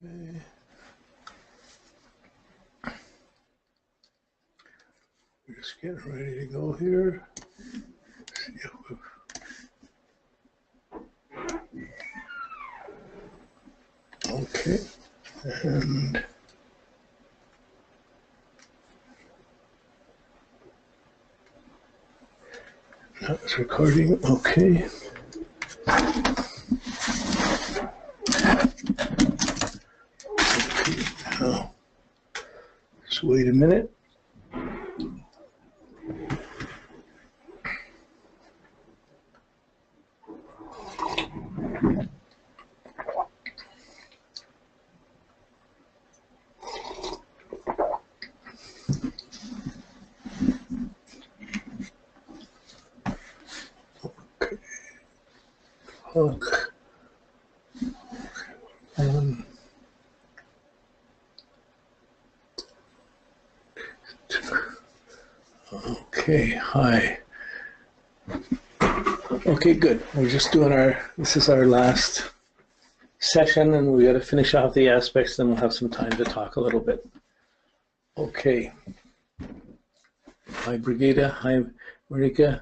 Okay. We're just getting ready to go here. See if okay, and that's recording. Okay. Now, just wait a minute. Look. Okay, hi. Okay, good. We're just doing this is our last session, and we got to finish off the aspects, then we'll have some time to talk a little bit. Okay. Hi, Brigida. Hi, Marika.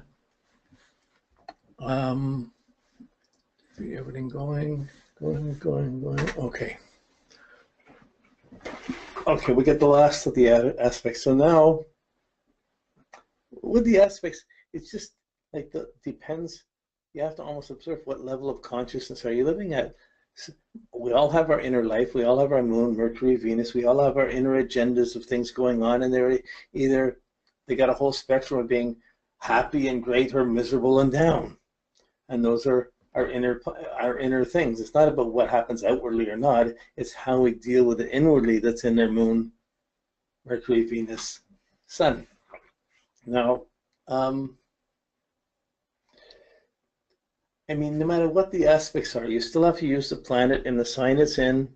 Everything going. Okay. Okay, we get the last of the aspects. So now, with the aspects, it's just like depends. You have to almost observe what level of consciousness are you living at. So we all have our inner life. We all have our moon, Mercury, Venus. We all have our inner agendas of things going on, and they're either they got a whole spectrum of being happy and great or miserable and down. And those are our inner things. It's not about what happens outwardly or not. It's how we deal with it inwardly that's in their moon, Mercury, Venus, Sun. Now, I mean, no matter what the aspects are, you still have to use the planet in the sign it's in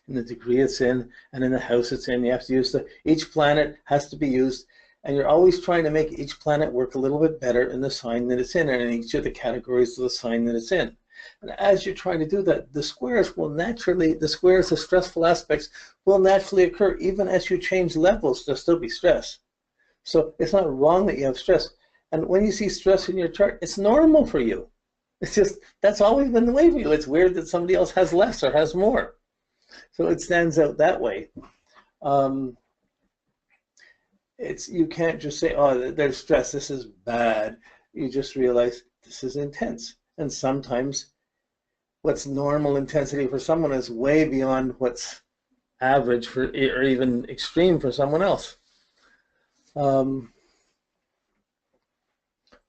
the degree it's in, and in the house it's in. You have to use each planet has to be used, and you're always trying to make each planet work a little bit better in the sign that it's in, and in each of the categories of the sign that it's in. And as you're trying to do that, the squares, the stressful aspects, will naturally occur even as you change levels. There'll still be stress. So it's not wrong that you have stress. And when you see stress in your chart, it's normal for you. It's just, that's always been the way for you. It's weird that somebody else has less or has more. So it stands out that way. You can't just say, oh, there's stress, this is bad. You just realize this is intense. And sometimes what's normal intensity for someone is way beyond what's average for, or even extreme for someone else.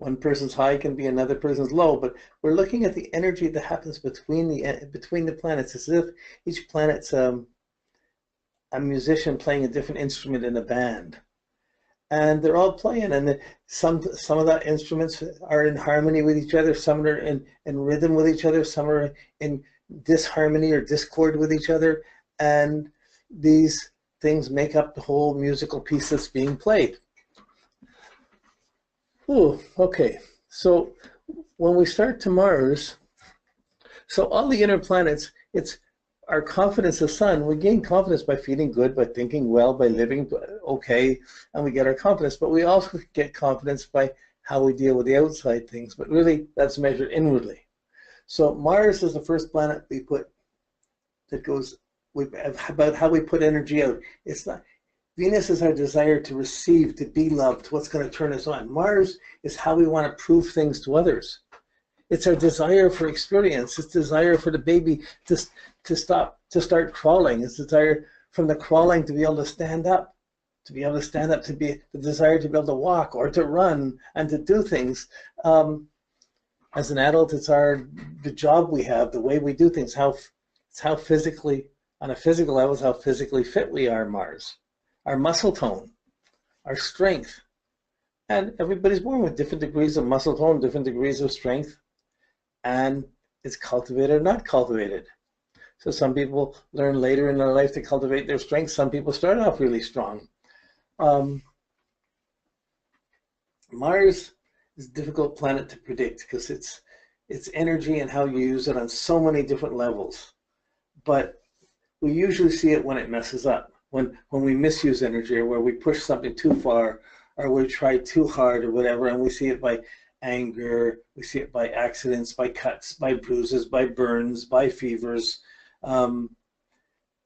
One person's high can be another person's low, but we're looking at the energy that happens between the planets. It's as if each planet's a musician playing a different instrument in a band, and they're all playing. And some of the instruments are in harmony with each other. Some are in rhythm with each other. Some are in disharmony or discord with each other. And these things make up the whole musical piece that's being played. Ooh, okay. So when we start to Mars, so all the inner planets, it's our confidence, the sun, we gain confidence by feeling good, by thinking well, by living okay, and we get our confidence. But we also get confidence by how we deal with the outside things. But really, that's measured inwardly. So Mars is the first planet we put that goes about how we put energy out. It's not. Venus is our desire to receive, to be loved, what's going to turn us on. Mars is how we want to prove things to others. It's our desire for experience. It's desire for the baby to start crawling. It's desire from the crawling to be able to stand up, to be the desire to be able to walk or to run and to do things. As an adult, it's the job we have, the way we do things, how physically, on a physical level, is how physically fit we are, Mars. Our muscle tone, our strength. And everybody's born with different degrees of muscle tone, different degrees of strength, and it's cultivated or not cultivated. So some people learn later in their life to cultivate their strength. Some people start off really strong. Mars is a difficult planet to predict because it's energy and how you use it on so many different levels. But we usually see it when it messes up, when we misuse energy, or where we push something too far, or we try too hard or whatever, and we see it by anger, we see it by accidents, by cuts, by bruises, by burns, by fevers.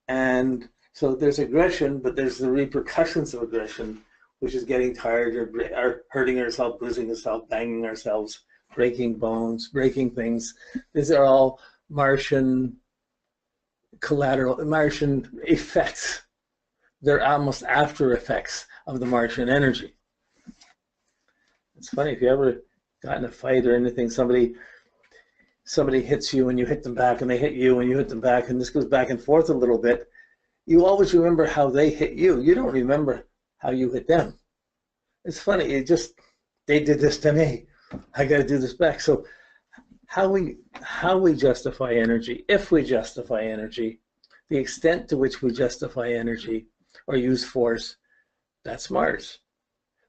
And so there's aggression, but there's the repercussions of aggression, which is getting tired or hurting ourselves, bruising ourselves, banging ourselves, breaking bones, breaking things. These are all Martian effects. They're almost after effects of the Martian energy. It's funny, if you ever got in a fight or anything, somebody hits you and you hit them back, and they hit you and you hit them back, and this goes back and forth a little bit, you always remember how they hit you. You don't remember how you hit them. It's funny, they did this to me, I got to do this back. So how we justify energy, if we justify energy, the extent to which we justify energy or use force, that's Mars.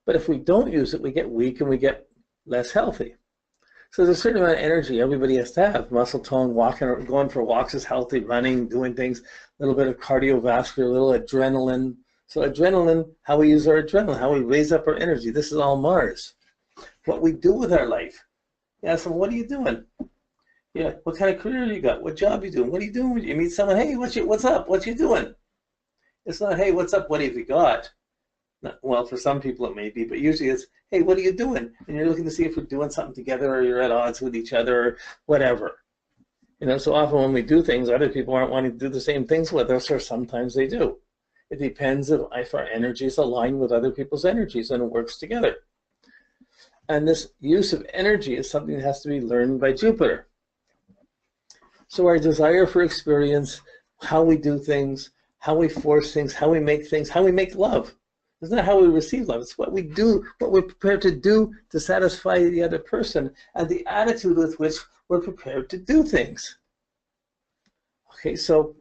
But if we don't use it, we get weak and we get less healthy. So there's a certain amount of energy everybody has to have. Muscle tone, walking or going for walks is healthy, running, doing things, a little bit of cardiovascular, a little adrenaline. So adrenaline, how we use our adrenaline, how we raise up our energy, this is all Mars. What we do with our life. You ask them, what are you doing? Yeah, what kind of career you got? What job you doing? What are you doing? You meet someone, hey, what's up? What you doing? It's not, hey, what's up? What have you got? Well, for some people it may be, but usually it's, hey, what are you doing? And you're looking to see if we're doing something together, or you're at odds with each other, or whatever. You know, so often when we do things, other people aren't wanting to do the same things with us, or sometimes they do. It depends if our energies align with other people's energies and it works together. And this use of energy is something that has to be learned by Jupiter. So our desire for experience, how we do things, how we force things, how we make love. It's not how we receive love. It's what we do, what we're prepared to do to satisfy the other person, and the attitude with which we're prepared to do things. Okay, so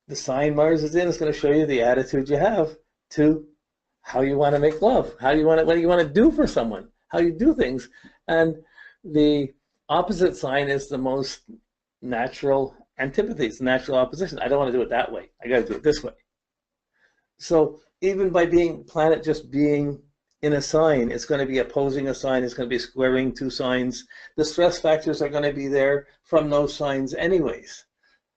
the sign Mars is in is going to show you the attitude you have to how you want to make love, what do you want to do for someone, how you do things. And the opposite sign is the most natural antipathy, it's natural opposition. I don't want to do it that way. I got to do it this way. So even by planet just being in a sign, it's going to be opposing a sign, it's going to be squaring two signs. The stress factors are going to be there from those signs anyways.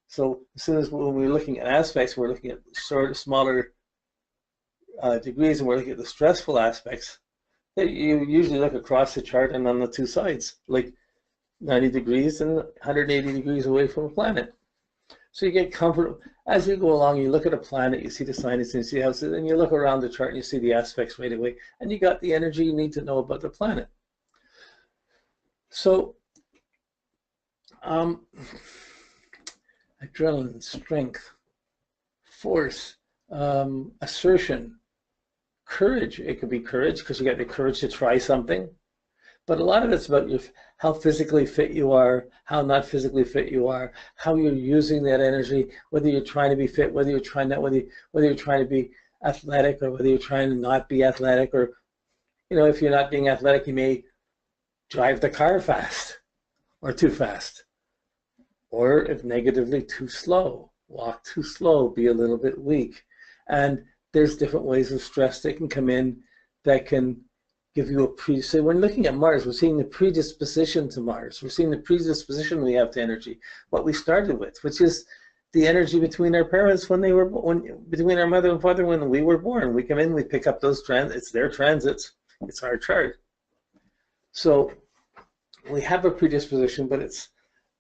So as soon as when we're looking at aspects, we're looking at smaller degrees, and we're looking at the stressful aspects. You usually look across the chart and on the two sides, like 90 degrees and 180 degrees away from a planet. So you get comfort as you go along. You look at a planet, you see the signs, and you see how it's, and you look around the chart and you see the aspects right away, and you got the energy you need to know about the planet. So adrenaline, strength, force, assertion, courage. It could be courage because you got the courage to try something. But a lot of it's about how physically fit you are, how not physically fit you are, how you're using that energy, whether you're trying to be fit, whether you're trying to be athletic, or whether you're trying to not be athletic, or, you know, if you're not being athletic, you may drive the car fast or too fast, or if negatively, too slow, walk too slow, be a little bit weak. And there's different ways of stress that can come in that can give you so when looking at Mars, we're seeing the predisposition to Mars. We're seeing the predisposition we have to energy, what we started with, which is the energy between our parents between our mother and father when we were born. We come in, we pick up those it's their transits, it's our chart. So we have a predisposition, but it's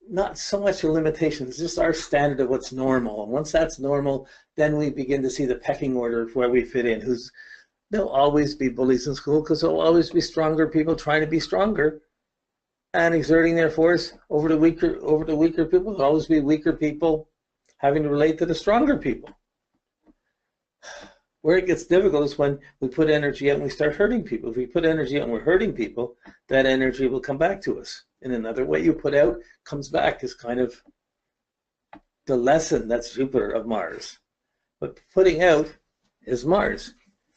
not so much a limitation. It's just our standard of what's normal. And once that's normal, then we begin to see the pecking order of where we fit in. There'll always be bullies in school because there'll always be stronger people trying to be stronger and exerting their force over the weaker people. There'll always be weaker people having to relate to the stronger people. Where it gets difficult is when we put energy out and we start hurting people. If we put energy out and we're hurting people, that energy will come back to us. In another way you put out comes back is kind of the lesson. That's Jupiter of Mars. But putting out is Mars.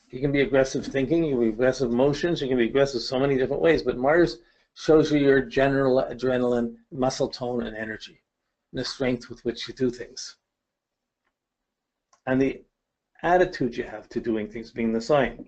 You can be aggressive thinking, you can be aggressive emotions, you can be aggressive so many different ways, but Mars shows you your general adrenaline, muscle tone, and energy, and the strength with which you do things. and the attitude you have to doing things being the sign.